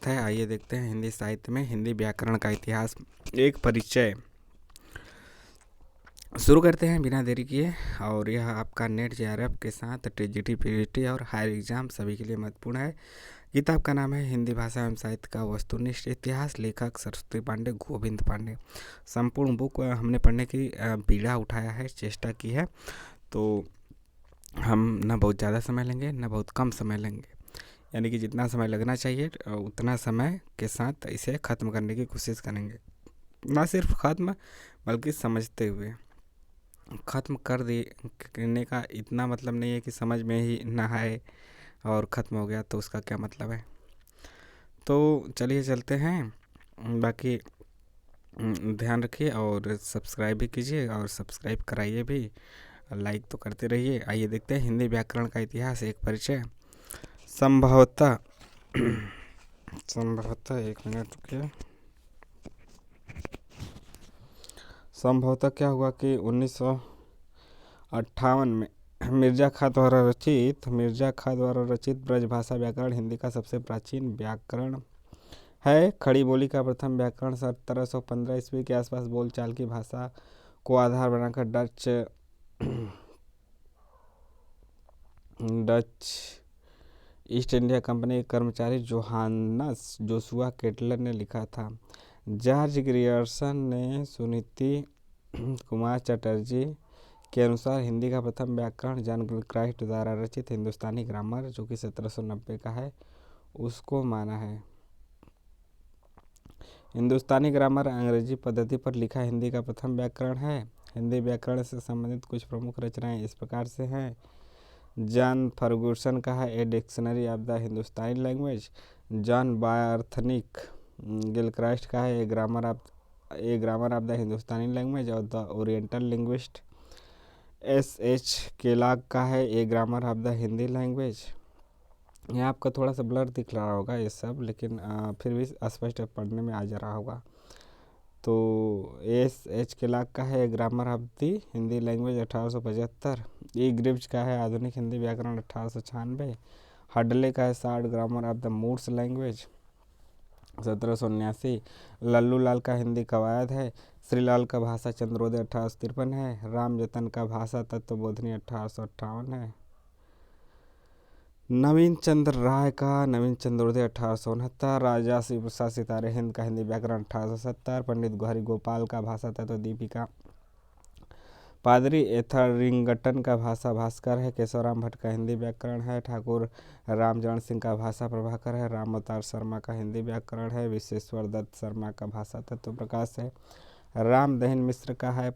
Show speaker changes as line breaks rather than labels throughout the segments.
है। आइए देखते हैं हिंदी साहित्य में हिंदी व्याकरण का इतिहास, एक परिचय। शुरू करते हैं बिना देरी किए। और यह आपका नेट जेआरएफ के साथ टीजीटी, पीजीटी और हायर एग्जाम सभी के लिए महत्वपूर्ण है। किताब का नाम है हिंदी भाषा एवं साहित्य का वस्तुनिष्ठ इतिहास, लेखक सरस्वती पांडे, गोविंद पांडे। संपूर्ण बुक हमने पढ़ने की पीड़ा उठाया है, चेष्टा की है। तो हम न बहुत ज़्यादा समय लेंगे न बहुत कम समय लेंगे, यानी कि जितना समय लगना चाहिए उतना समय के साथ इसे ख़त्म करने की कोशिश करेंगे। ना सिर्फ ख़त्म बल्कि समझते हुए। ख़त्म कर दे करने का इतना मतलब नहीं है कि समझ में ही ना आए और ख़त्म हो गया तो उसका क्या मतलब है। तो चलिए चलते हैं। बाकी ध्यान रखिए और सब्सक्राइब भी कीजिए और सब्सक्राइब कराइए भी, लाइक तो करते रहिए। आइए देखते हैं हिंदी व्याकरण का इतिहास, एक परिचय। संभवतः एक मिनट रुकिए। संभवतः क्या हुआ कि 1958 में मिर्जा खां द्वारा रचित ब्रजभाषा व्याकरण हिंदी का सबसे प्राचीन व्याकरण है। खड़ी बोली का प्रथम व्याकरण 1715 ईस्वी के आसपास बोलचाल की भाषा को आधार बनाकर डच ईस्ट इंडिया कंपनी के कर्मचारी जोहानस जोशुआ केटलर ने लिखा था। जॉर्ज ग्रियर्सन ने सुनीति कुमार चटर्जी के अनुसार हिंदी का प्रथम व्याकरण जॉन गिलक्राइस्ट द्वारा रचित हिंदुस्तानी ग्रामर, जो कि 1790 का है, उसको माना है। हिंदुस्तानी ग्रामर अंग्रेजी पद्धति पर लिखा हिंदी का प्रथम व्याकरण है। हिंदी व्याकरण से संबंधित कुछ प्रमुख रचनाएं इस प्रकार से हैं। जॉन फर्गूसन का है a dictionary of the Hindustani language. John Borthwick Gilchrist का है a grammar of the Hindustani language और the oriental linguist. S H. Kellogg का है a grammar of the Hindi language. यहाँ आपका थोड़ा सा ब्लर दिख रहा होगा ये सब, लेकिन फिर भी स्पष्ट पढ़ने में आ जा रहा होगा। तो एस.एच. केलॉग का है grammar of the Hindi language 1875। E Greaves का है आधुनिक हिंदी व्याकरण 1896। हडले का है short grammar of the Moors language 1779। Lallu Lal का हिंदी कवायद है। श्रीलाल का भाषा चंद्रोदय 1853 है। राम जतन का भाषा तत्वबोधिनी 1858 है। नवीन चंद्र राय का नवीन चंद्रोदय 1869। राजा शिव प्रसाद सितारे हिंद का हिंदी व्याकरण 1870। पंडित हरि गोपाल का भाषा तत्व दीपिका। पादरी एथरिंगटन का भाषा भास्कर है। केशवराम भट्ट का हिंदी व्याकरण है। ठाकुर रामचरण सिंह का भाषा प्रभाकर है। राम अवतार शर्मा का हिंदी व्याकरण है। विश्वेश्वर दत्त शर्मा का भाषा तत्व प्रकाश है। राम दहिन मिश्र का है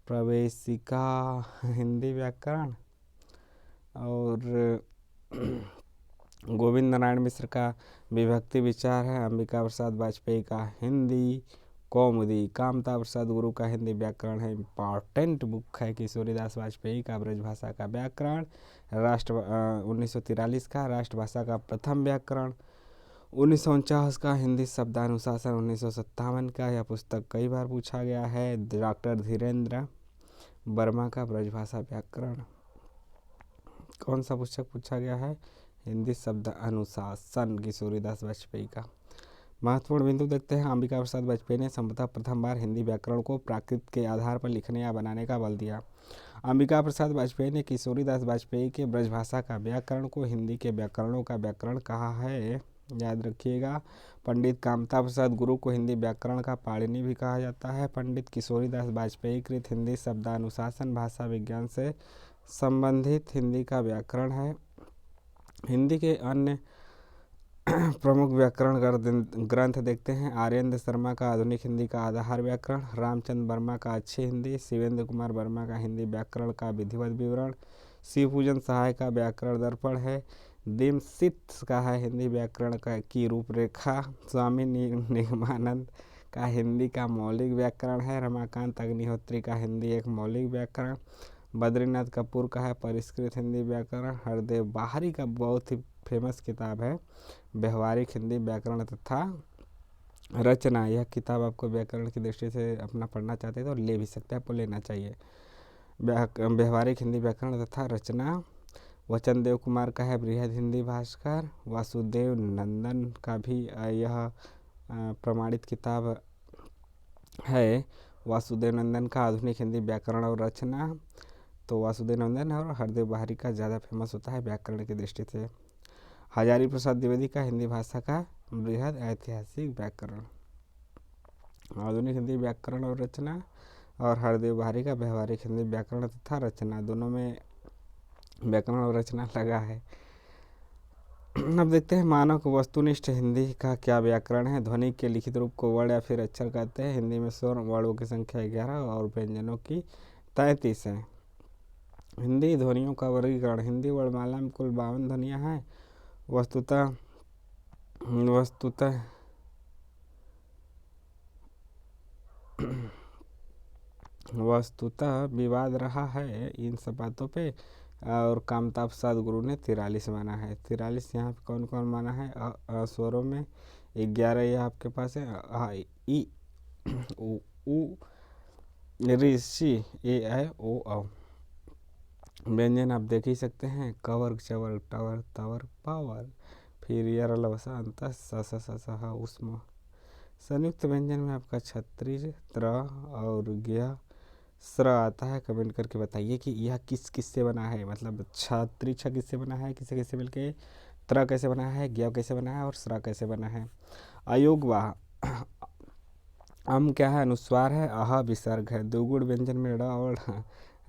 प्रवेशिका हिंदी व्याकरण। और गोविंद नारायण मिश्र का विभक्ति विचार है। अंबिका प्रसाद वाजपेयी का हिंदी कौमुदी। कामता प्रसाद गुरु का हिंदी व्याकरण है, इम्पॉर्टेंट बुक है। किशोरीदास वाजपेयी का ब्रजभाषा का व्याकरण 1943 का। राष्ट्रभाषा का प्रथम व्याकरण 1949 का। हिंदी शब्दानुशासन 1957 का। यह पुस्तक कई बार पूछा गया है। डॉक्टर धीरेन्द्र वर्मा का ब्रजभाषा व्याकरण। कौन सा पुस्तक पूछा गया है? हिंदी शब्द अनुशासन, किशोरीदास वाजपेयी का। महत्वपूर्ण बिंदु देखते हैं। अंबिका प्रसाद वाजपेयी ने संभवतः प्रथम बार हिंदी व्याकरण को प्राकृत के आधार पर लिखने या बनाने का बल दिया। अंबिका प्रसाद वाजपेयी ने किशोरीदास वाजपेयी के ब्रजभाषा का व्याकरण को हिंदी के व्याकरणों का व्याकरण कहा है, याद रखिएगा। पंडित कामता प्रसाद गुरु को हिंदी व्याकरण का पाणिनि भी कहा जाता है। पंडित किशोरीदास वाजपेयी कृत हिंदी शब्दानुशासन भाषा विज्ञान से संबंधित हिंदी का व्याकरण है। हिंदी के अन्य प्रमुख व्याकरण ग्रंथ देखते हैं। आर्येंद्र शर्मा का आधुनिक हिंदी का आधार व्याकरण। रामचंद्र वर्मा का अच्छी हिंदी। शिवेंद्र कुमार वर्मा का हिंदी व्याकरण का विधिवत विवरण। शिवपूजन सहाय का व्याकरण दर्पण है। दीमसित का है हिंदी व्याकरण की रूपरेखा। स्वामी निगमानंद का हिंदी का मौलिक व्याकरण है। रमाकांत अग्निहोत्री का हिंदी एक मौलिक व्याकरण। बद्रीनाथ कपूर का है परिष्कृत हिंदी व्याकरण। हरदेव बाहरी का बहुत ही फेमस किताब है व्यवहारिक हिंदी व्याकरण तथा रचना। यह किताब आपको व्याकरण की दृष्टि से अपना पढ़ना चाहते हैं तो ले भी सकते हैं, आपको लेना चाहिए। व्यवहारिक हिंदी व्याकरण तथा रचना। वचन देव कुमार का है बृहद हिंदी भास्कर। वासुदेव नंदन का भी यह प्रमाणित किताब है। वासुदेव नंदन का आधुनिक हिंदी व्याकरण और रचना। तो वासुदेव नंदन और हरदेव बाहरी का ज़्यादा फेमस होता है व्याकरण की दृष्टि से। हजारी प्रसाद द्विवेदी का हिंदी भाषा का बृहद ऐतिहासिक व्याकरण, आधुनिक हिंदी व्याकरण और रचना। और हरदेव बाहरी का व्यवहारिक हिंदी व्याकरण तथा रचना, दोनों में व्याकरण और रचना लगा है। अब देखते हैं मानव को वस्तुनिष्ठ हिंदी का क्या व्याकरण है। ध्वनि के लिखित रूप को वर्ण या फिर अक्षर कहते हैं। हिंदी में स्वर वर्णों की संख्या 11 और व्यंजनों की 33 है। हिंदी ध्वनियों का वर्गीकरण। हिंदी वर्णमाला में कुल 52 ध्वनियाँ हैं। वस्तुतः विवाद रहा है इन सब बातों पे, और कामता प्रसाद गुरु ने 43 माना है। 43 यहाँ पे कौन कौन माना है? स्वरों में 11 ये आपके पास है, आ ई उ ऋषि ए ऐ ओ औ। व्यंजन आप देख ही सकते हैं, कवर चवर टावर तावर पावर, फिर यर लवसा अंत स उष्म। संयुक्त व्यंजन में आपका छत्रीस त्र और ज्ञ स्र आता है। कमेंट करके बताइए कि यह किस किस से बना है, मतलब छात्री छ किससे बना है, किससे किससे मिलके, त्र कैसे बना है, ज्ञ कैसे बना है और स्र कैसे बना है। अयोग वाह क्या है? अनुस्वार है। अह विसर्ग है। द्विगुण व्यंजन में ड़ और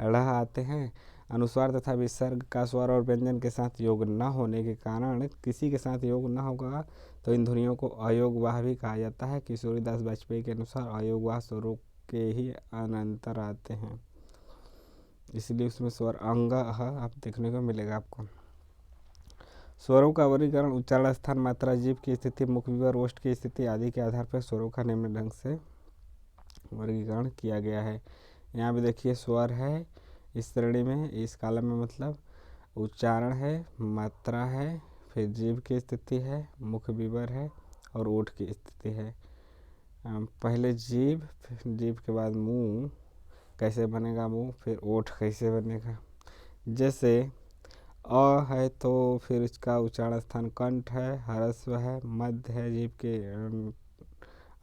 ढ़ आते हैं। अनुस्वार तथा विसर्ग का स्वर और व्यंजन के साथ योग न होने के कारण, किसी के साथ योग न होगा तो इन ध्वनियों को अयोगवाह भी कहा जाता है। किशोरीदास वाजपेयी के अनुसार अयोगवाह स्वरों के ही अनंतर आते हैं, इसलिए उसमें स्वर अंग आप देखने को मिलेगा आपको। स्वरों का वर्गीकरण उच्चारण स्थान मात्रा जीभ की स्थिति मुख विवर ओष्ठ की स्थिति आदि के आधार पर स्वरों का निम्न ढंग से वर्गीकरण किया गया है। यहाँ भी देखिए स्वर है इस श्रेणी में, इस कालम में, मतलब उच्चारण है, मात्रा है, फिर जीभ की स्थिति है, मुख विवर है और ओठ की स्थिति है। पहले जीभ, फिर जीभ के बाद मुंह कैसे बनेगा मुंह, फिर ओठ कैसे बनेगा। जैसे अ है तो फिर इसका उच्चारण स्थान कंठ है, ह्रस्व है, मध्य है जीभ के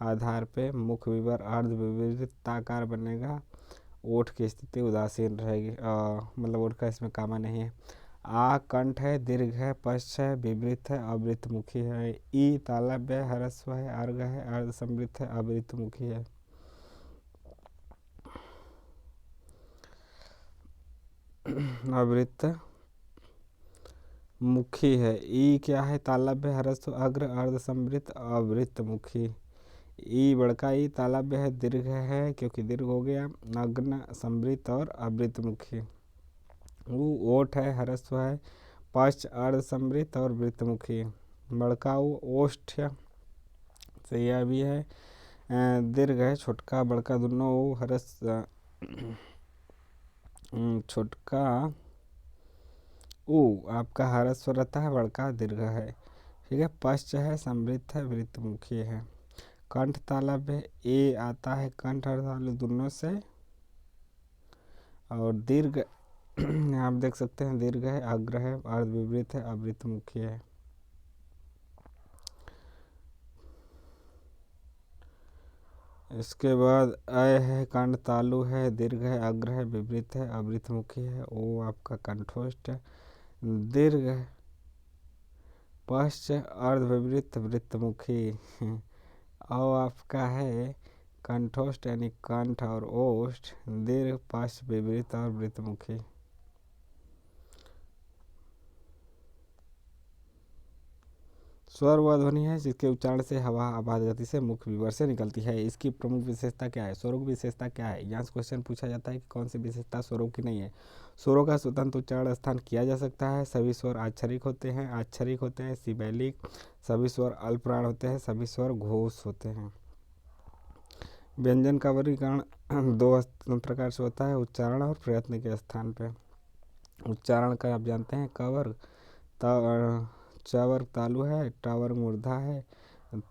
आधार पे, मुख विवर अर्ध विवृताकार बनेगा, ओठ की स्थिति उदासीन रहेगी, मतलब ओठ का इसमें कामा नहीं है। आ कंठ है, दीर्घ है, पश्च है, विवृत है, अवृतमुखी है। ई तालव्य है, ह्रस्व है, अर्घ है, अर्ध संवृत है, अवृतमुखी है। अवृत मुखी है। ई क्या है? तालव्य, ह्रस्व, अग्र, अर्ध संवृत, अवृत मुखी। ई बड़का ई तालव्य है, दीर्घ है क्योंकि दीर्घ हो गया, नग्न, संवृत और अवृत मुखी। ऊ ओठ है, ह्रस्व है, पश्च, अर्ध संवृत और वृत्तमुखी। बड़का ऊ ओष्ठ से यह भी है, दीर्घ है, छोटका बड़का दोनों ऊ ह्रस्व, छोटका ऊ आपका ह्रस्व रहता है, बड़का दीर्घ है, ठीक है। पश्च है, संवृत है, वृत्तमुखी है। कंठ तालव्य ए आता है कंठ और तालु दोनों से, और दीर्घ आप देख सकते हैं दीर्घ है, अग्र है, अर्ध विवृत है, अवृतमुखी है। इसके बाद अय है, कंठ तालु है, दीर्घ है, अग्र है, विवृत है, अवृतमुखी है। ओ आपका कंठोष्ठ है, दीर्घ है, पश्च, अर्ध विवृत, वृत्तमुखी। औ आपका है कंठोष्ठ यानी कंठ और ओष्ठ, दीर्घ, पश्च, विवृत और वृत्तमुखी। स्वर वह ध्वनि है जिसके उच्चारण से हवा आपात गति से मुख विवर से निकलती है। इसकी प्रमुख विशेषता क्या है? स्वरों की विशेषता क्या है? यहाँ से क्वेश्चन पूछा जाता है कि कौन सी विशेषता स्वरों की नहीं है। स्वरों का स्वतंत्र उच्चारण स्थान किया जा सकता है। सभी स्वर आक्षरिक होते हैं, सिबैलिक। सभी स्वर अल्पप्राण होते हैं, सभी स्वर घोष होते हैं। व्यंजन का वर्गीकरण दो प्रकार से होता है, उच्चारण और प्रयत्न के स्थान पर। उच्चारण का आप जानते हैं, कवर्ग, चवर्ग तालु है, टावर्ग मूर्धा है,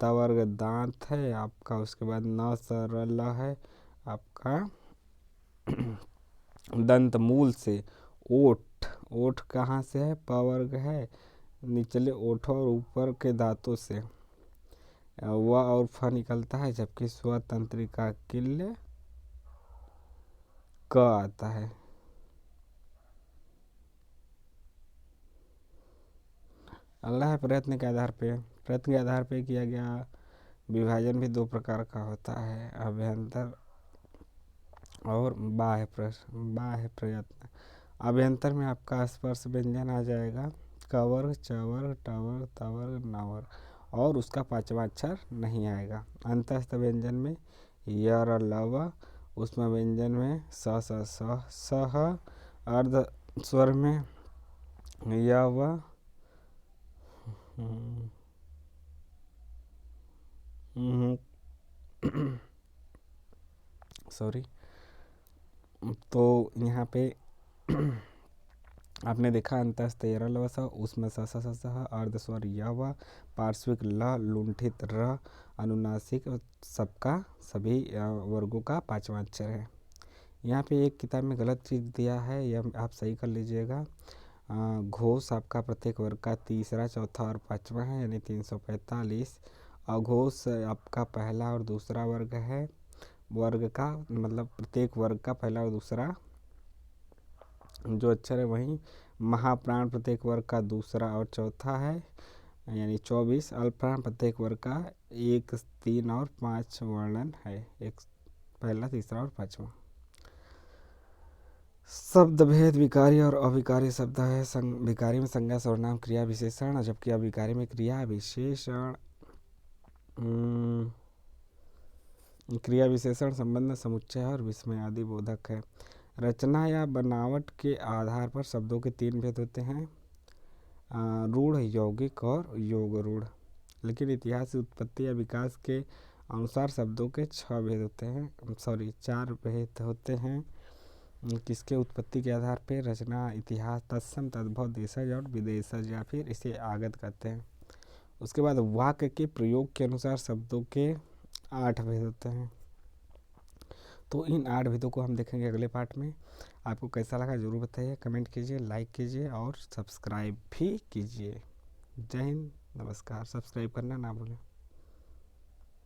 तवर्ग दांत है आपका, उसके बाद न सरल है आपका दंत मूल से, ओठ ओठ कहाँ से है? प वर्ग है, निचले ओठों और ऊपर के दांतों से। व और फ निकलता है, जबकि स्व तंत्रिका किल्य क आता है। अगला है प्रयत्न के आधार पे। प्रयत्न के आधार पे किया गया विभाजन भी दो प्रकार का होता है, अभ्यंतर और बाह्य प्रयत्न। अभ्यंतर में आपका स्पर्श व्यंजन आ जाएगा, कवर्ग, चवर्ग, टवर्ग, तवर्ग, नवर्ग, और उसका पांचवा अक्षर नहीं आएगा। अंतस्थ व्यंजन में य लव, उसमें व्यंजन में सह, अर्ध स्वर में य व, सॉरी। तो यहाँ पे आपने देखा अंतस्थ लवस, उसमें स अर्ध स्वर य व, पार्श्विक ल, लुंठित र, अनुनासिक सबका सभी वर्गों का पांचवा अक्षर है। यहाँ पे एक किताब में गलत चीज़ दिया है, यह आप सही कर लीजिएगा। घोष आपका प्रत्येक वर्ग का तीसरा, चौथा और पांचवा है, यानी 345। अघोष आपका पहला और दूसरा वर्ग है, वर्ग का मतलब प्रत्येक वर्ग का पहला और दूसरा जो अक्षर है वहीं। महाप्राण प्रत्येक वर्ग का दूसरा और चौथा है, यानी 24। अल्पप्राण प्रत्येक वर्ग का 1, 3 और 5 वर्णन है, एक पहला, तीसरा और पांचवा। शब्द भेद विकारी और अविकारी शब्द है। विकारी में संज्ञा, सर्वनाम, क्रिया विशेषण, जबकि अविकारी में क्रिया विशेषण, क्रिया विशेषण, संबंध, समुच्चय और विस्मय आदि बोधक है। रचना या बनावट के आधार पर शब्दों के 3 भेद होते हैं, रूढ़, यौगिक और योग रूढ़। लेकिन इतिहास, उत्पत्ति या विकास के अनुसार शब्दों के 6 भेद होते हैं, 4 भेद होते हैं। किसके? उत्पत्ति के आधार पर, रचना, इतिहास, तत्सम, तद्भव, देशज और विदेशज, या फिर इसे आगत कहते हैं। उसके बाद वाक्य के प्रयोग के अनुसार शब्दों के 8 भेद होते हैं। तो इन 8 भेदों को हम देखेंगे अगले पार्ट में। आपको कैसा लगा ज़रूर बताइए, कमेंट कीजिए, लाइक कीजिए और सब्सक्राइब भी कीजिए। जय हिंद, नमस्कार। सब्सक्राइब करना ना भूलें।